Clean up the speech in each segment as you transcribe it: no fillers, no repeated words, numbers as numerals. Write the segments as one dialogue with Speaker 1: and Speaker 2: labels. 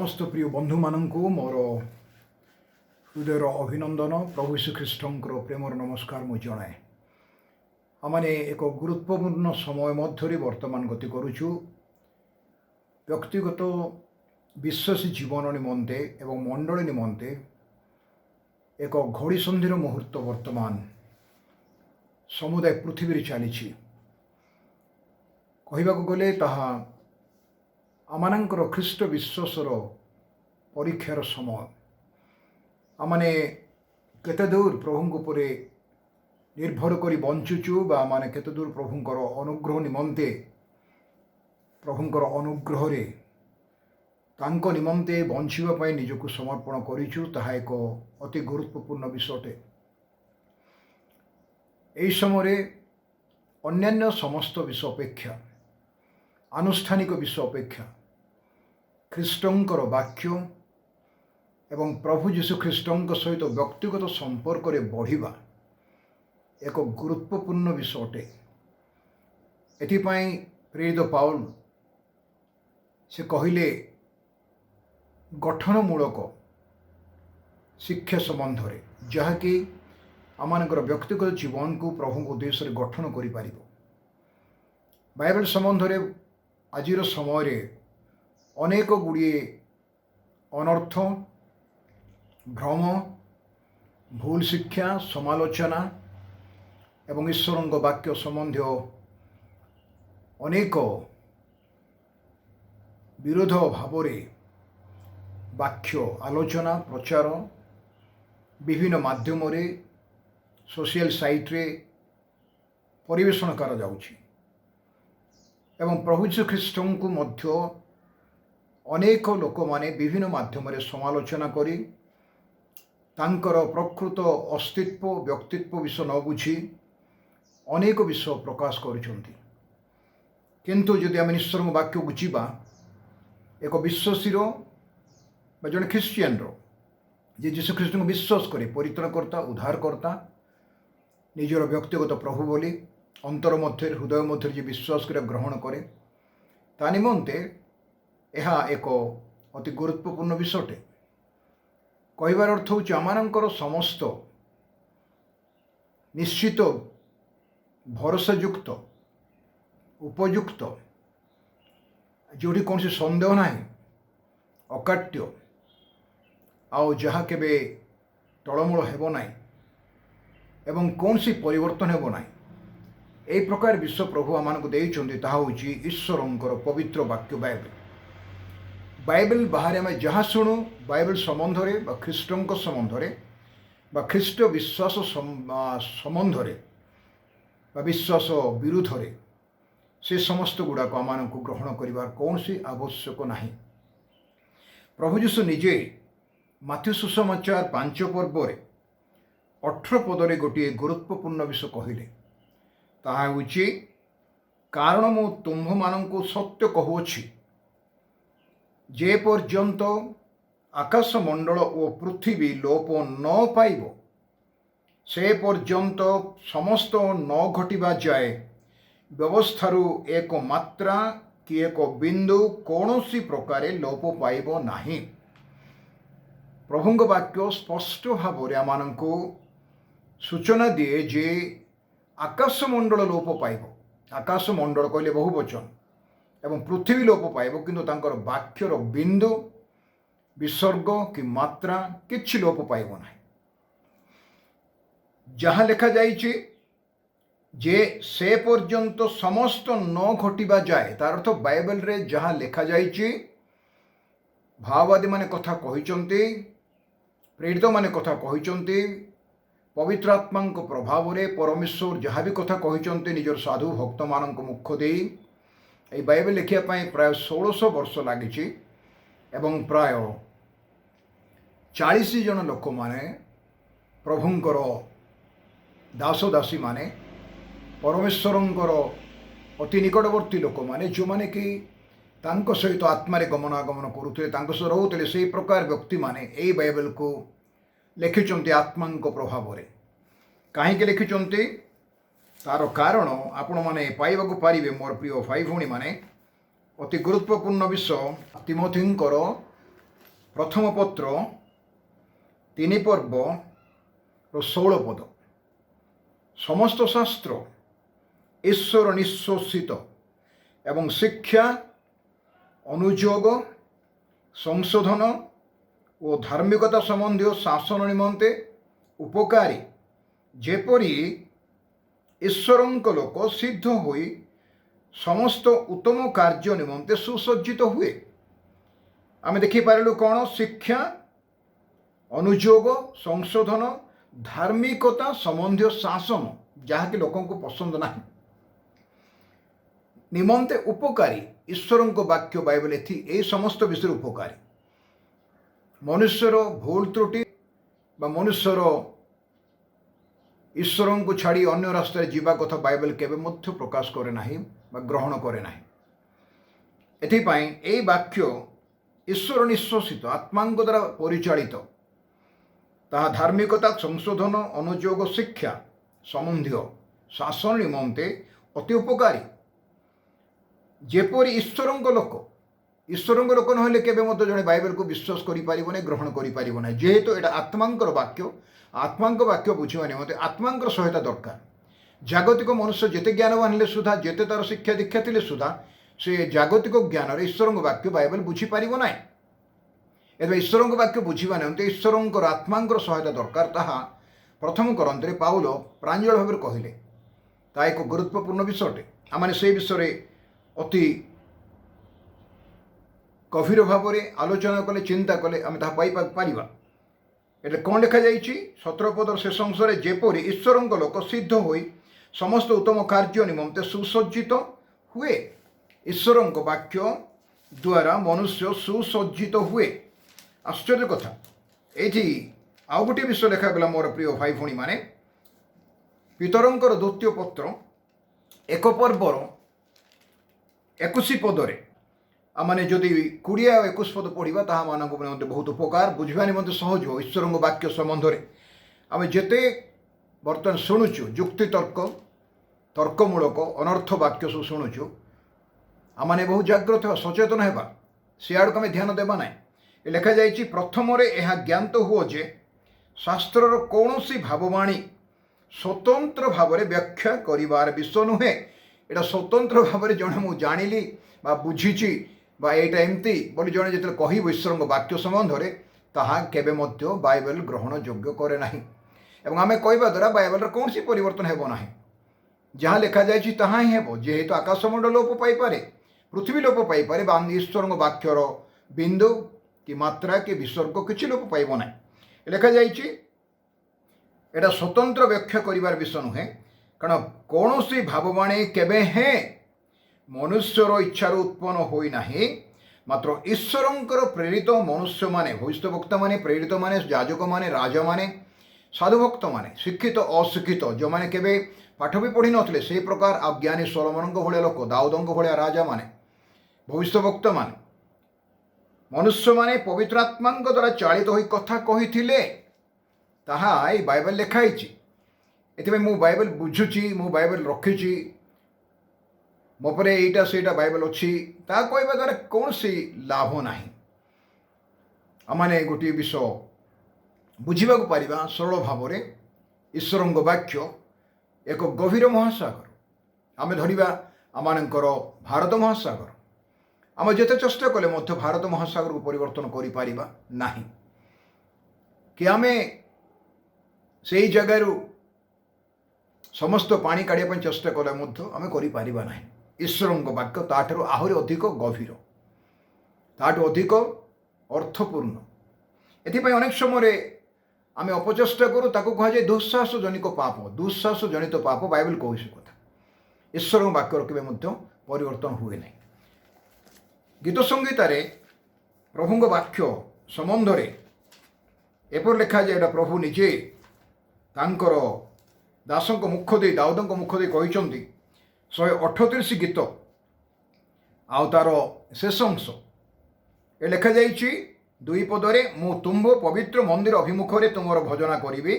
Speaker 1: समस्त प्रिय बंधु मानक मोर हृदयर अभिनंदन। प्रभु श्रीकृष्णकर प्रेमर नमस्कार मु जनाए। आमने एक गुरुत्वपूर्ण समय मध्य वर्तमान गति करुचु। व्यक्तिगत विश्वासी जीवन निमंते एवं मंडली निमंते एक घड़ी संधिर मुहूर्त वर्तमान समुदाय पृथ्वी चली कहवाक गले ताहा आमानंकर ख्रीष्ट विश्वासर परीक्षार समय। आमने केते दूर प्रभु उपरे निर्भर करी बंचुचु बा माने केते दूर प्रभुंकर अनुग्रह निमंते प्रभुंकर अनुग्रह रे तांको निमंते बंचिबा पई निजको समर्पण करिचु। ताहा एक अति गुरुत्वपूर्ण विषयटे। एई समय अन्यान्य समस्त विषय अपेक्षा आनुष्ठानिक विषय अपेक्षा ख्रीष्टंकर वाक्य एवं प्रभु जीशु ख्रीष्टंक सहित व्यक्तिगत संपर्क रे बढ़िबा एक गुरुत्वपूर्ण विषयटे। एथिपाई प्रेरित पाउल से कहिले गठनमूलक शिक्षा संबंध रे जहाँकि आमानकर व्यक्तिगत जीवन को प्रभु उद्देश्य गठन करि पारिबो। बाइबल संबंध रे आजिर समय रे अनेक गुड़िए अनर्थ भ्रम भूल शिक्षा समालोचना एवं ईश्वरंग वाक्य संबंधी अनेक विरोध भाव वाक्य आलोचना प्रचार विभिन्न माध्यम रे सोशल साइट रे परिवेषण करा जाउछि एवं प्रभु श्री ख्रीष्टन को मध्य अनेक लोक माने विभिन्न माध्यम रे समालोचना करी तांकर प्रकृत अस्तित्व व्यक्तित्व विषय न बुझी अनेक विषय प्रकाश करुछंती। किंतु यदि आम ईश्वर वाक्य को जीवा एक विश्वासीर बा जड़े ख्रीस्टियान जे जीशु ख्रीष्ट को विश्वास करे परित्राणकर्ता उद्धारकर्ता निजर व्यक्तिगत प्रभु बोली अंतर मध्य हृदय मध्य जे विश्वास करे ग्रहण करे ता निमंते यह एक अति गुरुत्वपूर्ण विषयटे। कहबार अर्थ होची आमानंकर समस्त निश्चित भरोसायुक्त उपयुक्त जोटी कौन सन्देह ना अकाट्य आउ जहाँ केबे तलमूल हेब ना एवं कौन सी परिवर्तन हेब ना यही प्रकार विश्व प्रभु आमान को देइछन्ति ताहा होची ईश्वरंकर पवित्र वाक्य बाइबल। बाइबल बाहर आम जहाँ शुणु बाइबल संबंध रे बा ख्रीष्टंक संबंध रे बा ख्रीष्ट विश्वास संबंध रे बा विश्वास विरुद्ध रे से समस्त गुड़ाक आमान को ग्रहण करिवार कौन सी आवश्यक नाही। प्रभु जीशु निजे माथ्यू सुसमाचार 5 पर्व 18 पदरे गोटे गुरुत्वपूर्ण विषय कहले ताहा होची कारण मु तुम्भ मानंकु सत्य कहुछि जे पर्यंत आकाश मंडल और पृथ्वी लोप न पाइब से पर्यंत समस्त न घटिबा जाए व्यवस्थारु एक मात्रा कि एक बिंदु कौनसी प्रकार लोप पाइब नाही। प्रभुंग वाक्य स्पष्ट भाव रे आमानंकु सूचना दिए जे आकाश मंडल लोप पाइब। आकाश मंडल कहले बहुवचन एवं पृथ्वी लोप पाइब किंतु तांकर वाक्यर बिंदु विसर्ग कि मात्रा किछि लोप पाइब नाही। जहाँ लेखा जाइछि जे से पर्यंत समस्त न घटिबा जाए तार अर्थ बाइबल रे जहाँ लेखा जाइछि भाववादी माने कथा कहिचंती प्रेरित माने कथा कहिचंती पवित्र आत्मा प्रभाव रे परमेश्वर जहाँ भी कथा कहिचंती निजर साधु भक्त मानक मुख देई ये बाइबल लिखिया पाई प्राय 1600 वर्ष लगी एवं प्राय 40 जन लोक माने प्रभुंकर दास दासी माने परमेश्वरंकर अति निकटवर्ती लोक माने जो माने कि तांको सहित आत्मारे गमनागमन करुते तांको सह रोते से प्रकार व्यक्ति माने यही बाइबल को लिखिचंती आत्मांक प्रभाव रे कहीं लिखिचंती तार कारण आपण माने पाइबाकू पारिबे। मोर प्रिय भाई भौणी माने अति गुरुत्वपूर्ण विषय तिमोथींकर प्रथम पत्र 3 पर्व 16 पद। समस्त शास्त्र ईश्वर निश्वसित एवं शिक्षा अनुयोग संशोधन और धार्मिकता संबंधी शासन निमंते उपकारी, जेपरी ईश्वरंक लोक सिद्ध होई समस्त उत्तम कार्य निमंते सुसज्जित हुए। आम देखिपारू कौन? शिक्षा अनुयोग संशोधन धार्मिकता संबंधी शासन, जहाँकि लोक पसंद ना निमंते उपकारी ईश्वर वाक्य बाइबल ए समस्त विषय उपकारी। मनुष्यर भूल त्रुटि बा मनुष्यर ईश्वर को छाड़ी अन्य रास्तार जीवा कथा बाइबल केबे मध्य प्रकाश करे नाही बा ग्रहण करे नाही। एथिपाई ए वाक्य ईश्वर निश्वसित आत्मांक द्वारा परिचालित, ताहा धार्मिकता संशोधन अनुयोग शिक्षा संबंधी शासन निमंते अति उपकारी, जेपरी ईश्वरंक लोक नहले केबे मध्य जने बाइबल को विश्वास करि परिबो नै, ग्रहण करि परिबो नै। जेहेतु एटा आत्मांकर वाक्य बुझिबा निमंते आत्मांकर सहायता दरकार। जागतिक मनुष्य जेते ज्ञानवान हेले सुधा, जेते तार शिक्षा दीक्षा थिले सुधा, से जागतिक ज्ञान ईश्वरंक वाक्य बाइबल बुझी परिबो नै। एबे ईश्वरंक वाक्य बुझिबा निमंते ईश्वरंकर आत्मांकर सहायता दरकार। ताहा प्रथम करन्ते पाउल प्रांजल भाव कहले, ता एक गुरुत्वपूर्ण विषयटे। आमने से विषय अति गभीर भाव में आलोचना कले, चिंता कले आम ताहा पाइबा। एटे कौन लिखा जाइछि? 17 पदर शेष अंश रे, जेपरि ईश्वरंक लोक सिद्ध होई समस्त उत्तम कार्य निमंते सुसज्जित हुए। ईश्वरंक वाक्य द्वारा मनुष्य सुसज्जित हुए। आश्चर्य कथा। एठी आउ गोटे विषय लिखागला मोर प्रिय भाई भणी माने, पितरंकर द्वितीय पत्र 1 पर्वर 21 पदरे आमने जदि 20 और 21 पद पढ़ा ताहा मानक निमंते बहुत उपकार, बुझा निमंते सहज हो। ईश्वर वाक्य संबंध में आम जेते बर्तमान शुणुचु जुक्ति तर्कमूलक अनर्थ वाक्य सब शुणुचु, आमने बहुत जाग्रत हो, सचेतन होगा, सियाड़ को आम ध्यान देवा ना। लिखा जाइछि, प्रथम यह ज्ञात हुओ जे शास्त्रर कौनसी भाववाणी स्वतंत्र भाव में व्याख्या करिवार विषय नुहे। एटा स्वतंत्र भाव में जड़े मुझे जानिली बा बुझीची बा एटा एमती बोली जड़े जो कहब ईश्वर वाक्य संबंध में, ताहा केबे मध्य बाइबल ग्रहण योग्य करे नाही। एवं आमे कहबा द्वारा बाइबल कौन सी परिवर्तन हेबो नाही। जहाँ लिखा जाइछि ताहा ही हेबो। जेहेतु आकाशमंडल लोप पाई पारे, पृथ्वी लोप पाई पारे, बा ईश्वर वाक्यर बिंदु कि मात्रा कि विसर्ग किछि लोप पाइबो नाही। लिखा जाइछि एटा स्वतंत्र व्याख्या करिवार विषय नुहे, कारण कौन सी भाववाणी केबे हे मनुष्यर इच्छार उत्पन्न होई नाही, मात्र ईश्वरंकर प्रेरित मनुष्य माने, भविष्यवक्ता माने, प्रेरित माने, याजक माने, राजा माने, साधुभक्त माने, शिक्षित अशिक्षित, जो माने केबे पाठ भी पढ़ी नथिले से प्रकार अज्ञानी सोलोमनक भलिया लोक, दाऊदंक भलिया राजा माने, भविष्यवक्ता माने, मनुष्य माने पवित्र आत्मांक द्वारा चालित होई कथा कहिथिले, ताहा ए बाइबल लिखाइछि। एथिबे मु बाइबल बुझुछि, मु बाइबल रखिछि, मो परे एटा सेटा बाइबल अछि, ता कहबा द्वारा कौन सी लाभ नाही। आमने गोटे विषय बुझा पारिबा सरल भाव में। ईश्वरंक वाक्य एक गभीर महासागर। आमे धरिबा आमानकर भारत महासागर। आम जेते चेष्टा कले मध्य भारत महासागर को परिवर्तन करि पारिबा नाही, कि आमे सेई जगारु समस्त पानी काढ़िया चेष्टा कले मध्य आमे करि पारिबा नाही। ईश्वरंक वाक्य ताठू आहरी अधिक गभीर, ताठू अधिक अर्थपूर्ण। एथिपाई अनेक समय आमे अपचेष्टा करूँ, ताको कह जाए दुस्साहस जनित पाप, दुस्साहस जनित पाप बाइबल कहू से कथा। ईश्वर वाक्यर केबे मध्य परिवर्तन हुए नहीं। गीत संगीतारे प्रभुंग वाक्य संबंध में एपर लिखा जाए, प्रभु निजे तांकर दासंक मुख दे, दाऊदंक मुख दे कहिसंती 138 गीत आउ तार शेष अंश ए लिखा जाइछि 2 पदरे, मु तुम्भ पवित्र मंदिर अभिमुख रे तुमर भजना करिबी,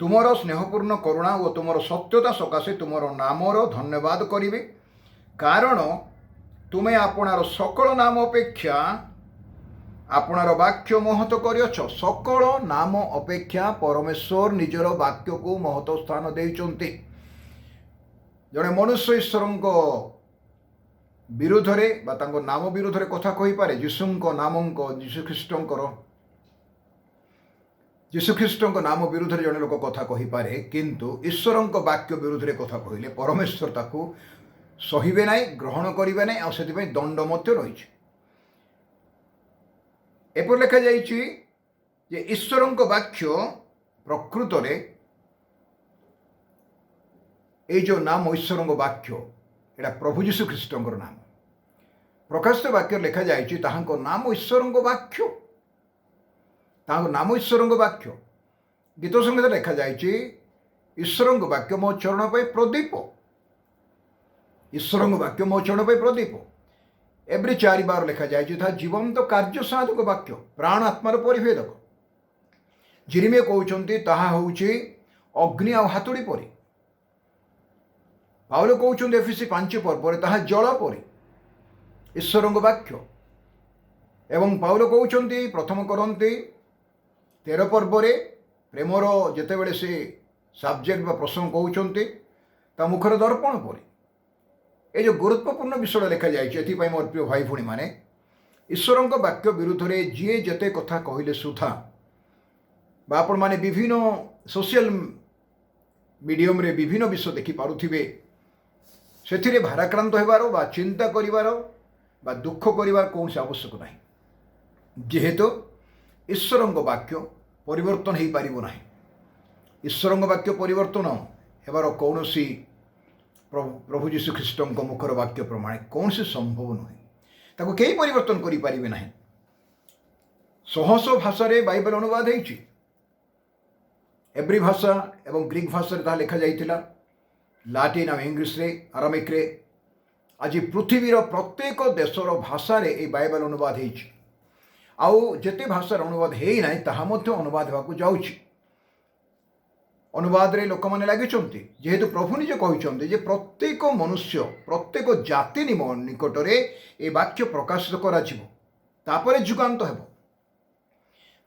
Speaker 1: तुमर स्नेहपूर्ण करुणा और तुमर सत्यता सकाशे तुमर नामर धन्यवाद करिबी, कारण तुमे आपणार सकल नाम अपेक्षा आपणार वाक्य महत्व करियछ सकल नाम अपेक्षा परमेश्वर निजर वाक्य को महत्व स्थान देइचंती। जड़े मनुष्य ईश्वर विरोध में नाम विरोध में कथा कही पारे जीशुଙ୍କ नामक जीशुख्रीष्ट नाम विरोध में जड़े लोक कथा कही पारे किंतु ईश्वर वाक्य विरोध में कथा कहले परमेश्वर ताकू सहिबे नाई ग्रहण करिबे नाई आ सेति पई दंड मध्य रही। एपर लिखा जाइछि जे ईश्वर वाक्य प्रकृत रे ये जो नाम ईश्वर वाक्य एटा प्रभु जीशु ख्रीष्ट नाम प्रकाशित वाक्य लिखा जाइछि ताहांको नाम ईश्वर वाक्य ताहांको नाम ईश्वर वाक्य। गीत संगीत लिखा जाइछि ईश्वर वाक्य मो चरण पे प्रदीप ईश्वर वाक्य मो चरण पे प्रदीप। एवरी 4 बार लिखा जाइछि था जीवंत कार्य साधक वाक्य प्राण आत्मार परिभेदक। जिरिमे कहउछन्ति ताहा होउछि अग्नि आ हातुड़ी परि। पाउल कहउछन्ति एफिसी 5 पर्व ताहा जल परि ईश्वर वाक्य। एवं पाउल कहउछन्ति प्रथम करन्ति 13 पर्व प्रेमर जेतेबेले से सब्जेक्ट बा प्रसंग कहउछन्ति ता मुखर दर्पण परि। ये जो गुरुत्वपूर्ण विषय लिखा जाए मोर प्रिय भाई भूणी माने ईश्वर वाक्य विरुद्ध में जी जेते कथा कहले सुधा आपण माने विभिन्न सोशल मीडियम रे विभिन्न विषय देखि पारुथिबे सेथिरे भाराक्रांत हेबार बा चिंता करिवार बा दुख करिवार कौन आवश्यक नाही जेहेतु ईश्वर वाक्य परिवर्तन हो पारिबो नाही। ईश्वर वाक्य परिवर्तन हेबार कौनसी प्रभु जीशु ख्रीष्ट मुखर वाक्य प्रमाण कौन से संभव नुहे ताको कई परिवर्तन करि पारिबे नाही। शह भाषा रे बाइबल अनुवाद होइछि एवरी भाषा एवं ग्रीक भाषा रे ता लिखा जाइतिला लाटिन और इंग्लिश रे आरामिक रे आज पृथ्वीर प्रत्येक देशर भाषा रे ए बाइबल अनुवाद होइछि आउ जेते भाषार अनुवाद हेई नाही ताहा मध्ये अनुवाद हेबाकू जाउछि। अनुवाद रे लोक माने लागिचंती जेहेतु प्रभु निजे कहिचंती जे प्रत्येक मनुष्य प्रत्येक जाति निकट रे ए वाक्य प्रकाशित करा जिवो तापरे जुगांत हेबो।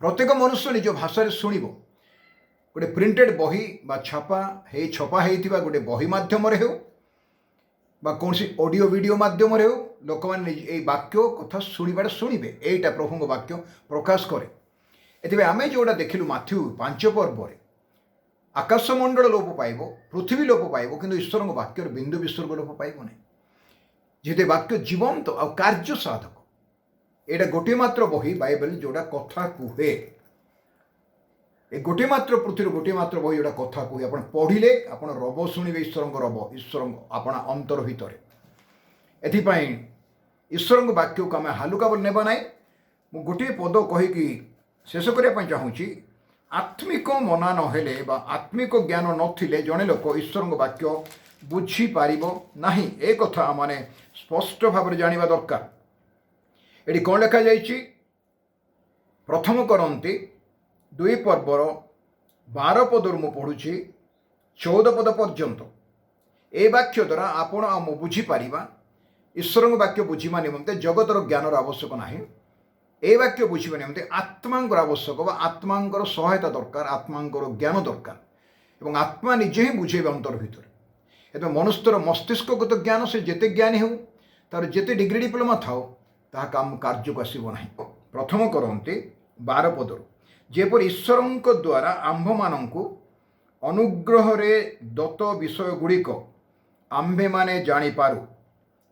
Speaker 1: प्रत्येक मनुष्य निज भाषा रे सुनिबो गोटे प्रिंटेड बही बा छपा हेइथिबा गोटे बही माध्यम रे हेउ बा कोनसी ऑडियो वीडियो माध्यम रे हेउ लोक माने ए वाक्य कथा सुनिबार सुनिबे एटा प्रभुଙ୍କ वाक्य प्रकाश करे। एथिबे आमे जोडा देखिलु माथ्यू 5 पर्व रे आकाशमंडल लोप पाइब पृथ्वी लोप पाइब किंतु ईश्वर वाक्यर बिंदु विसर्ग लोप पाइब नहीं जेते वाक्य जीवंत आ कार्य साधक एटा गोटे मात्र बही बाइबल जोड़ा कथा कुहे ए गोटे मात्र पृथ्वी गोटे मात्र बही जोड़ा कथा कुहे आपण पढ़िले आपण रब शुणिबे ईश्वर ईश्वर आपण अंतर भितर एथिपाई ईश्वर वाक्य को आम हालुका बोल नेबा नाई मु गोटे पद कहीकि शेष करने चाहूँगी आत्मिक मना नहेले बा आत्मिक ज्ञान नथिले जड़े लोक ईश्वर वाक्य बुझी पारिबो नाही ए कथा माने स्पष्ट भाव में जानिबा दरकार। एटी कौन लिखा जाइछि प्रथम करन्ति 2 पर्वर 12 पदर मु पढ़ुछि 14 पद पर्यंत ए वाक्य द्वारा आपण आ मु बुझी पारिबा ईश्वर वाक्य बुझीमा निमंते जगतर ज्ञानर आवश्यक नाही ए वाक्य बुझा निमंते आत्मांकर आवश्यक बा आत्मांकर सहायता दरकार आत्मांकर ज्ञान दरकार एवं आत्मा निजे ही बुझेबे अंतर भितर एवं मनुष्यर मस्तिष्कगत ज्ञान से जेते ज्ञानी हो तार जेते डिग्री डिप्लोमा थाओ ताहा काम कार्य को आसीबो नाही। प्रथम करन्ते 12 पदर जेपर ईश्वर द्वारा आंभ मानंकु अनुग्रह रे दत्त विषय गुड़िक आंभे माने जानी पारू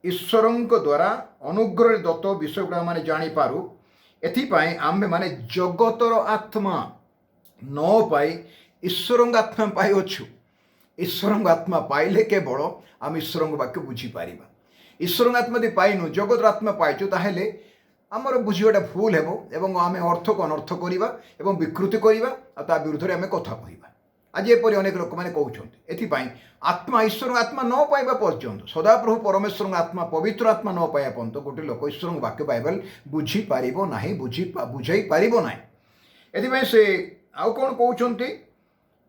Speaker 1: ईश्वर द्वारा अनुग्रह रे दत्त विषय गुड़ा माने जानी पारू एथिपाई आम्भे माने जगतर आत्मा न पाई ईश्वर आत्मा पाइछु ईश्वर आत्मा पाइले केवल आम ईश्वर वाक्य बुझीपर ईश्वर आत्मा यदि पाइनु जगतर आत्मा पाइचु ताहेले आमर बुझीबाटा भूल हेबो एवं आम अर्थ को अनर्थ करिबा एवं विकृति करिबा आ ता विरुद्ध रे आम कथा कहिबा। आज एपरि अनेक लोक मैंने कहते एथिपाई आत्मा ईश्वर आत्मा न पाइबा पर्यंत सदाप्रभु परमेश्वर आत्मा पवित्र आत्मा न पाइबा पर्यंत गोटे लोक ईश्वर वाक्य बाइबल बुझी पारिबो नाही बुझाई पारिबो नाही। एथिपाई से आउ कौन कहते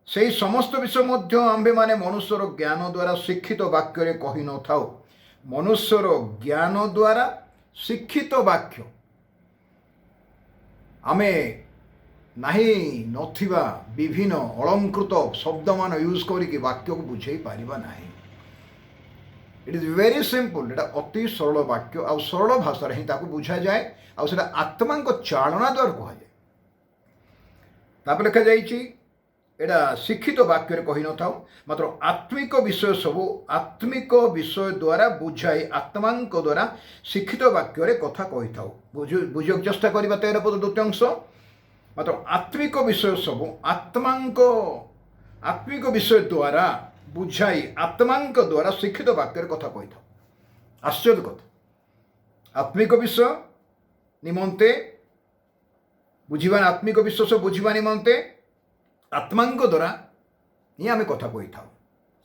Speaker 1: से समस्त विषय मध्य आंभे माने मनुष्यर ज्ञान द्वारा शिक्षित वाक्य रे कहि न थाओ मनुष्यर ज्ञान द्वारा शिक्षित वाक्य आमे नहीं नथिबा विभिन्न अलंकृत शब्द मान यूज करिक वाक्य को बुझे पारिबा नहीं। It is very simple. एटा अति सरल वाक्य आ सरल भाषा ही ताको बुझा जाए आ सेटा आत्मा को चालना द्वारा कहा जाए। तापर लिखा जाइछि एटा शिक्षित वाक्य रे कहि न थाउ मात्र आत्मिक विषय सब आत्मिक विषय द्वारा बुझाई आत्मा द्वारा शिक्षित वाक्य रे कथा कहि थाउ। बुझियो चेष्टा करबा 13 पद द्वितीय अंश। मात्र आत्मिक विषय सब आत्मिक विषय द्वारा बुझाई आत्मा द्वारा शिक्षित वाक्य कथा कही था। आश्चर्य कथा। आत्मिक विषय निमंते बुझा आत्मिक विश्वास बुझा निमंते आत्मा द्वारा ही आम कथा कही था।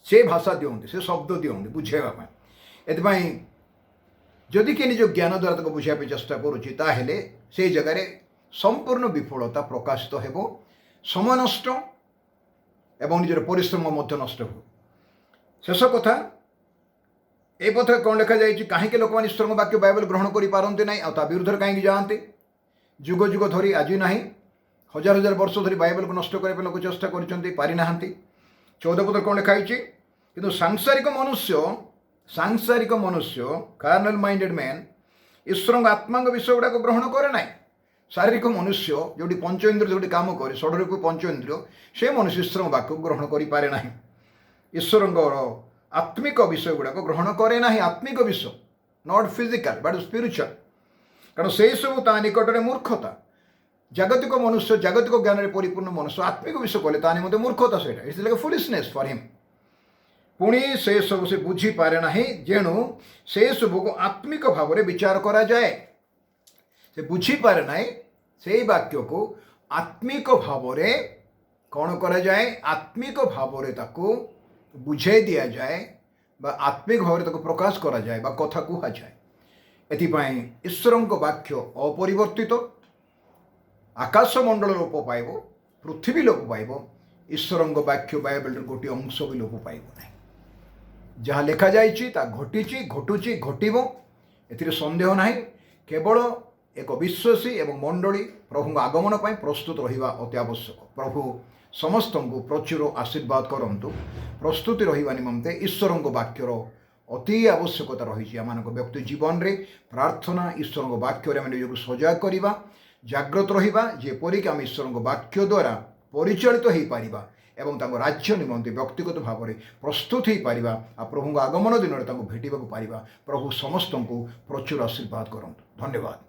Speaker 1: से भाषा दिखते से शब्द दिखते बुझेगा। एपाई जदि किए निज ज्ञान द्वारा तक बुझापी चेष्टा करुच्चे से जगार संपूर्ण विफलता प्रकाशित हो, समय नष्ट एवं निजर परिश्रम नष्ट हो। शेष कथा ए पथ कौन लिखा जाए कहीं लोक मैंने ईश्वर वाक्य बाइबल ग्रहण कर पारती ना आ विरुद्ध कहीं जाते जुग जुग धरी आज ना हजार हजार वर्ष धरी बाइबल को नष्ट करने लोक चेष्टा करना। 14 पद कौन लिखाई कि सांसारिक मनुष्य कार्नल माइंडेड मैन ईश्वर आत्मा विषय गुड़ाक ग्रहण करे ना। शारीरिक मनुष्य जो पंच इंद्रिय जो काम करे षडरूप पंच इंद्रिय से मनुष्य ईश्वर वाक्य ग्रहण करें ना। ईश्वर आत्मिक विषय गुड़ाक ग्रहण करे ना। आत्मिक विषय नॉट फिजिकल बट स्पिरिचुअल। कारण से सब ता निकट में मूर्खता। जागतिक मनुष्य जागतिक ज्ञान में परिपूर्ण मनुष्य आत्मिक विषय कले ता निमंते मूर्खता से it's like foolishness for him. पुणी से सब से बुझी पारे ना जेणु से सब को आत्मिक भाव में विचार करा जाए। से बुझी पारे ना से वाक्य को आत्मिक भाव में कौन करा जाए आत्मिक भाव में ताको बुझाई दि जाए बा आत्मिक भाव में प्रकाश करा जाए बा कथा कह जाए। एथिपाई ईश्वर वाक्य अपरिवर्तित आकाशमंडल लोप पाइब पृथ्वी लोप पाइब ईश्वर वाक्य बाइबल गोटे अंश भी लोप पाइब ना। जहाँ लिखा जाइए घटी घटुची घटव ए सन्देह ना। केवल एक विश्वासी एवं मंडली प्रभु आगमन पर प्रस्तुत रहिबा अति आवश्यक। प्रभु समस्त को प्रचुर आशीर्वाद करंतु। प्रस्तुति रहिबा निमंते ईश्वर वाक्यर अति आवश्यकता रही आम व्यक्ति जीवन में। प्रार्थना ईश्वर वाक्य आम निजक सजग करवा जाग्रत रहिबा जेपरिक आम ईश्वर वाक्य द्वारा परिचालित हो पारिबा एवं तांको राज्य निमंते व्यक्तिगत भाव में प्रस्तुत हो पारिबा। प्रभु आगमन दिन में भेटा पारिबा। प्रभु समस्त को प्रचुर आशीर्वाद करंतु। धन्यवाद।